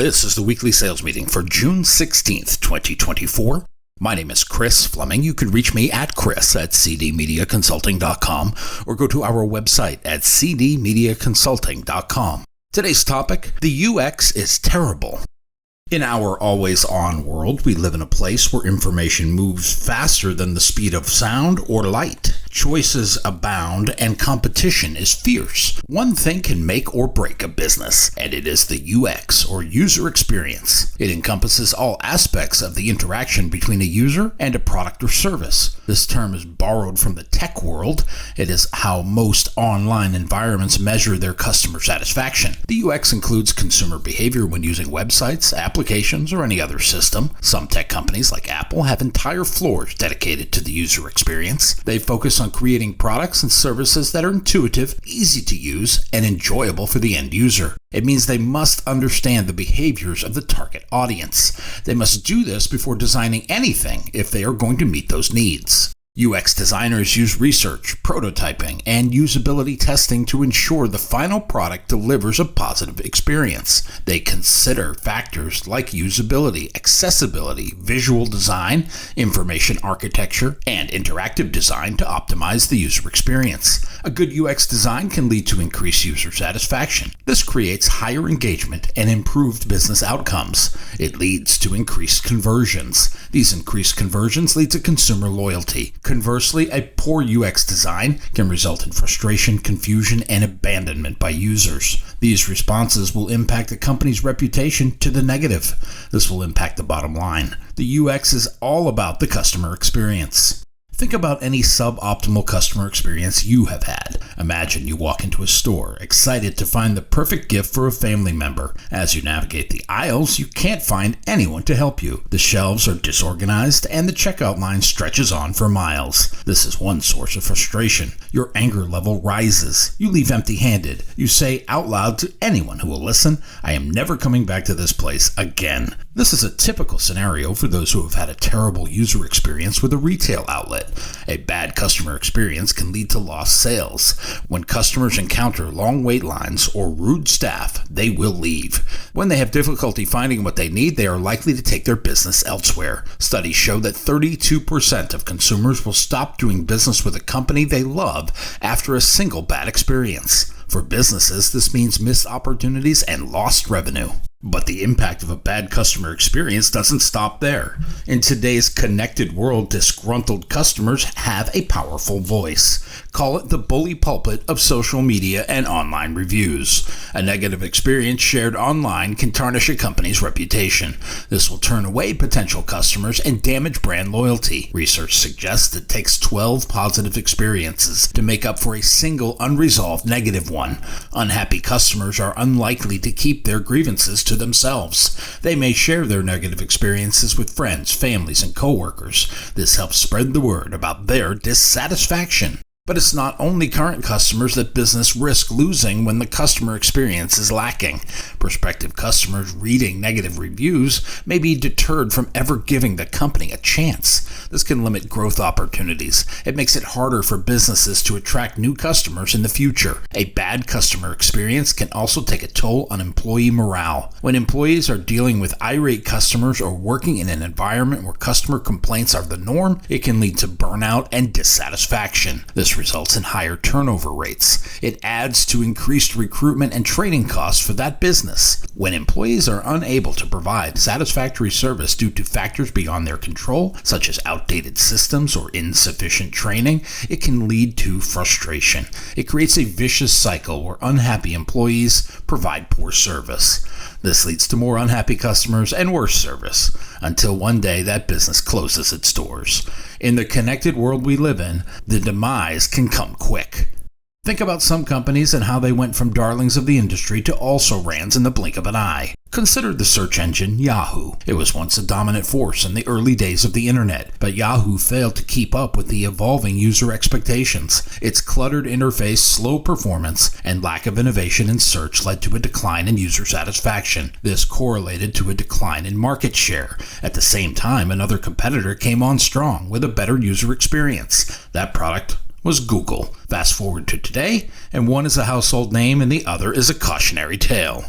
This is the weekly sales meeting for June 16th, 2024. My name is Chris Fleming. You can reach me at chris@cdmediaconsulting.com or go to our website at cdmediaconsulting.com. Today's topic, the UX is terrible. In our always-on world, we live in a place where information moves faster than the speed of sound or light. Choices abound and competition is fierce. One thing can make or break a business, and it is the UX, or user experience. It encompasses all aspects of the interaction between a user and a product or service. This term is borrowed from the tech world. It is how most online environments measure their customer satisfaction. The UX includes consumer behavior when using websites, applications, or any other system. Some tech companies like Apple have entire floors dedicated to the user experience. They focus on creating products and services that are intuitive, easy to use, and enjoyable for the end user. It means they must understand the behaviors of the target audience. They must do this before designing anything if they are going to meet those needs. UX designers use research, prototyping, and usability testing to ensure the final product delivers a positive experience. They consider factors like usability, accessibility, visual design, information architecture, and interactive design to optimize the user experience. A good UX design can lead to increased user satisfaction. This creates higher engagement and improved business outcomes. It leads to increased conversions. These increased conversions lead to consumer loyalty. Conversely, a poor UX design can result in frustration, confusion, and abandonment by users. These responses will impact a company's reputation to the negative. This will impact the bottom line. The UX is all about the customer experience. Think about any suboptimal customer experience you have had. Imagine you walk into a store, excited to find the perfect gift for a family member. As you navigate the aisles, you can't find anyone to help you. The shelves are disorganized, and the checkout line stretches on for miles. This is one source of frustration. Your anger level rises. You leave empty-handed. You say out loud to anyone who will listen, "I am never coming back to this place again." This is a typical scenario for those who have had a terrible user experience with a retail outlet. A bad customer experience can lead to lost sales. When customers encounter long wait lines or rude staff, they will leave. When they have difficulty finding what they need, they are likely to take their business elsewhere. Studies show that 32% of consumers will stop doing business with a company they love after a single bad experience. For businesses, this means missed opportunities and lost revenue. But the impact of a bad customer experience doesn't stop there. In today's connected world, disgruntled customers have a powerful voice. Call it the bully pulpit of social media and online reviews. A negative experience shared online can tarnish a company's reputation. This will turn away potential customers and damage brand loyalty. Research suggests it takes 12 positive experiences to make up for a single unresolved negative one. Unhappy customers are unlikely to keep their grievances to themselves. They may share their negative experiences with friends, families, and coworkers. This helps spread the word about their dissatisfaction. But it's not only current customers that business risk losing when the customer experience is lacking. Prospective customers reading negative reviews may be deterred from ever giving the company a chance. This can limit growth opportunities. It makes it harder for businesses to attract new customers in the future. A bad customer experience can also take a toll on employee morale. When employees are dealing with irate customers or working in an environment where customer complaints are the norm, it can lead to burnout and dissatisfaction. This results in higher turnover rates. It adds to increased recruitment and training costs for that business. When employees are unable to provide satisfactory service due to factors beyond their control, such as outdated systems or insufficient training, it can lead to frustration. It creates a vicious cycle where unhappy employees provide poor service. This leads to more unhappy customers and worse service, until one day that business closes its doors. In the connected world we live in, the demise can come quick. Think about some companies and how they went from darlings of the industry to also-rans in the blink of an eye. Consider the search engine Yahoo. It was once a dominant force in the early days of the internet, but Yahoo failed to keep up with the evolving user expectations. Its cluttered interface, slow performance, and lack of innovation in search led to a decline in user satisfaction. This correlated to a decline in market share. At the same time, another competitor came on strong with a better user experience. That product was Google. Fast forward to today, and one is a household name and the other is a cautionary tale.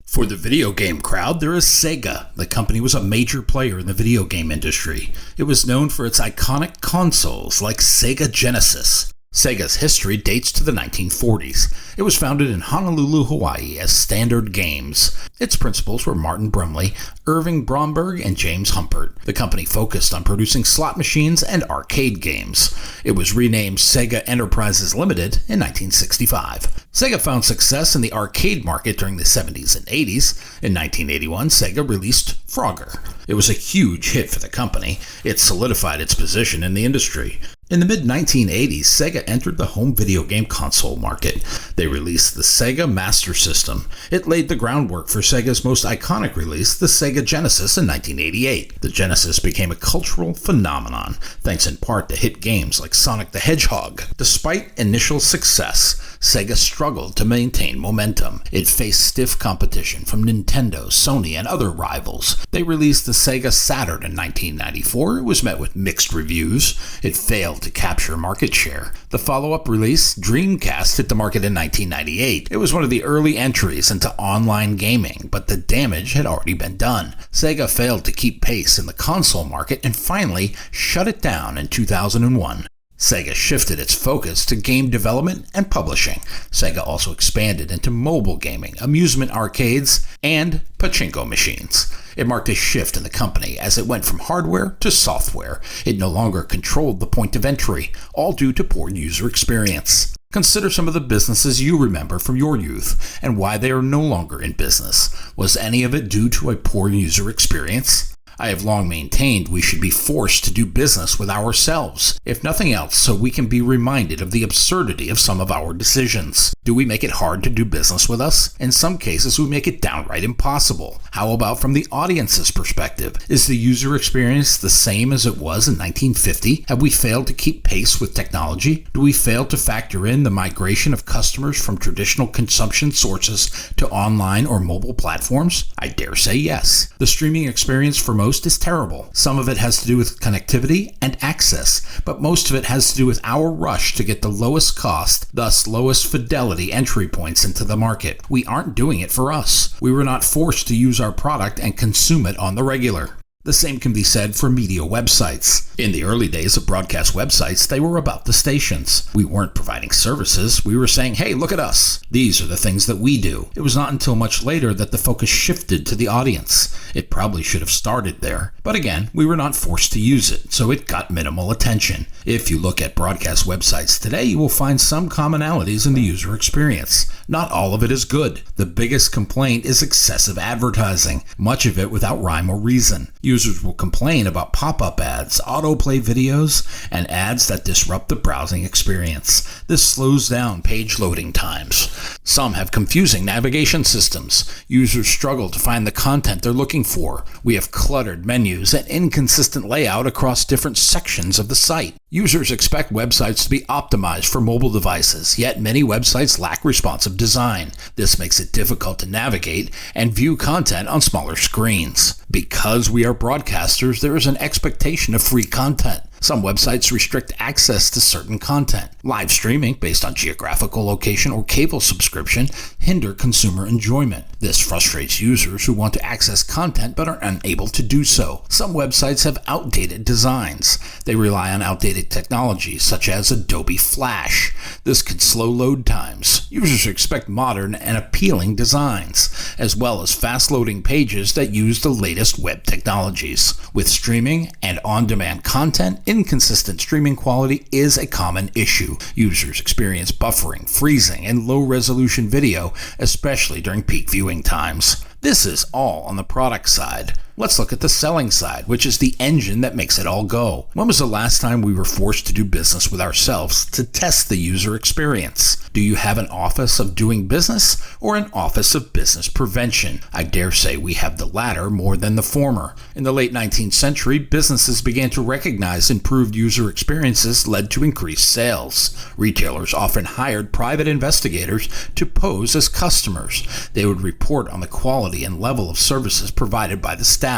For the video game crowd, there is Sega. The company was a major player in the video game industry. It was known for its iconic consoles like Sega Genesis. Sega's history dates to the 1940s. It was founded in Honolulu, Hawaii as Standard Games. Its principals were Martin Brumley, Irving Bromberg, and James Humpert. The company focused on producing slot machines and arcade games. It was renamed Sega Enterprises Limited in 1965. Sega found success in the arcade market during the 70s and 80s. In 1981, Sega released Frogger. It was a huge hit for the company. It solidified its position in the industry. In the mid-1980s, Sega entered the home video game console market. They released the Sega Master System. It laid the groundwork for Sega's most iconic release, the Sega Genesis, in 1988. The Genesis became a cultural phenomenon, thanks in part to hit games like Sonic the Hedgehog. Despite initial success, Sega struggled to maintain momentum. It faced stiff competition from Nintendo, Sony, and other rivals. They released the Sega Saturn in 1994. It was met with mixed reviews. It failed to capture market share. The follow-up release, Dreamcast, hit the market in 1998. It was one of the early entries into online gaming, but the damage had already been done. Sega failed to keep pace in the console market and finally shut it down in 2001. Sega shifted its focus to game development and publishing. Sega also expanded into mobile gaming, amusement arcades, and pachinko machines. It marked a shift in the company as it went from hardware to software. It no longer controlled the point of entry, all due to poor user experience. Consider some of the businesses you remember from your youth and why they are no longer in business. Was any of it due to a poor user experience? I have long maintained we should be forced to do business with ourselves, if nothing else, so we can be reminded of the absurdity of some of our decisions. Do we make it hard to do business with us? In some cases, we make it downright impossible. How about from the audience's perspective? Is the user experience the same as it was in 1950? Have we failed to keep pace with technology? Do we fail to factor in the migration of customers from traditional consumption sources to online or mobile platforms? I dare say yes. The streaming experience for most is terrible. Some of it has to do with connectivity and access, but most of it has to do with our rush to get the lowest cost, thus lowest fidelity entry points into the market. We aren't doing it for us. We were not forced to use our product and consume it on the regular. The same can be said for media websites. In the early days of broadcast websites, they were about the stations. We weren't providing services. We were saying, hey, look at us. These are the things that we do. It was not until much later that the focus shifted to the audience. It probably should have started there. But again, we were not forced to use it, so it got minimal attention. If you look at broadcast websites today, you will find some commonalities in the user experience. Not all of it is good. The biggest complaint is excessive advertising, much of it without rhyme or reason. Users will complain about pop-up ads, autoplay videos, and ads that disrupt the browsing experience. This slows down page loading times. Some have confusing navigation systems. Users struggle to find the content they're looking for. We have cluttered menus and inconsistent layout across different sections of the site. Users expect websites to be optimized for mobile devices, yet many websites lack responsive design. This makes it difficult to navigate and view content on smaller screens. Because we are broadcasters, there is an expectation of free content. Some websites restrict access to certain content. Live streaming, based on geographical location or cable subscription, hinder consumer enjoyment. This frustrates users who want to access content but are unable to do so. Some websites have outdated designs. They rely on outdated technologies such as Adobe Flash. This can slow load times. Users expect modern and appealing designs, as well as fast-loading pages that use the latest web technologies. With streaming and on-demand content, inconsistent streaming quality is a common issue. Users experience buffering, freezing, and low-resolution video, especially during peak viewing times. This is all on the product side. Let's look at the selling side, which is the engine that makes it all go. When was the last time we were forced to do business with ourselves to test the user experience? Do you have an office of doing business or an office of business prevention? I dare say we have the latter more than the former. In the late 19th century, businesses began to recognize improved user experiences led to increased sales. Retailers often hired private investigators to pose as customers. They would report on the quality and level of services provided by the staff.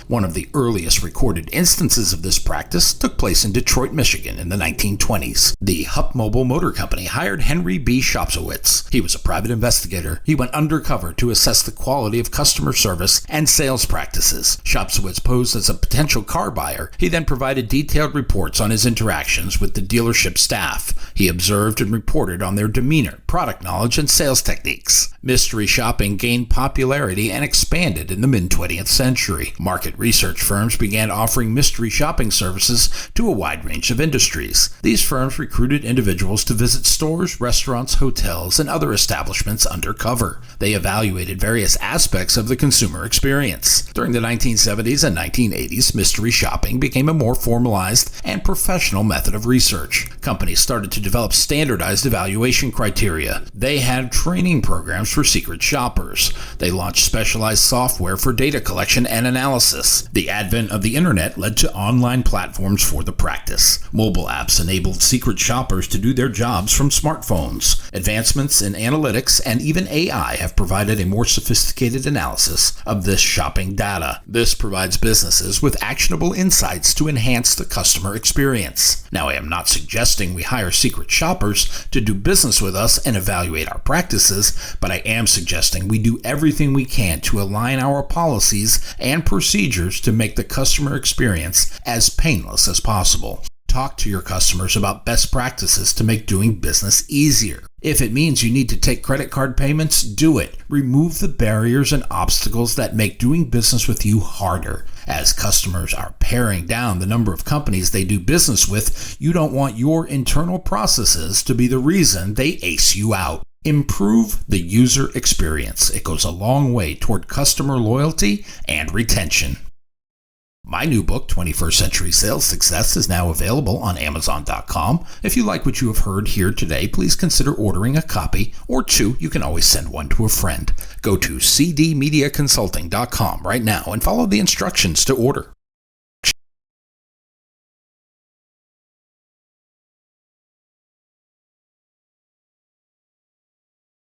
One of the earliest recorded instances of this practice took place in Detroit, Michigan in the 1920s. The Hupp Mobile Motor Company hired Henry B. Shopsowitz. He was a private investigator. He went undercover to assess the quality of customer service and sales practices. Shopsowitz posed as a potential car buyer. He then provided detailed reports on his interactions with the dealership staff. He observed and reported on their demeanor, product knowledge, and sales techniques. Mystery shopping gained popularity and expanded in the mid-20th century. Market research firms began offering mystery shopping services to a wide range of industries. These firms recruited individuals to visit stores, restaurants, hotels, and other establishments undercover. They evaluated various aspects of the consumer experience. During the 1970s and 1980s, mystery shopping became a more formalized and professional method of research. Companies started to develop standardized evaluation criteria. They had training programs for secret shoppers. They launched specialized software for data collection and analysis. The advent of the internet led to online platforms for the practice. Mobile apps enabled secret shoppers to do their jobs from smartphones. Advancements in analytics and even AI have provided a more sophisticated analysis of this shopping data. This provides businesses with actionable insights to enhance the customer experience. Now, I am not suggesting we hire secret shoppers to do business with us and evaluate our practices, but I am suggesting we do everything we can to align our policies and procedures to make the customer experience as painless as possible. Talk to your customers about best practices to make doing business easier. If it means you need to take credit card payments, do it. Remove the barriers and obstacles that make doing business with you harder. As customers are paring down the number of companies they do business with, you don't want your internal processes to be the reason they ace you out. Improve the user experience. It goes a long way toward customer loyalty and retention. My new book, 21st Century Sales Success, is now available on Amazon.com. If you like what you have heard here today, please consider ordering a copy, or two. You can always send one to a friend. Go to cdmediaconsulting.com right now and follow the instructions to order.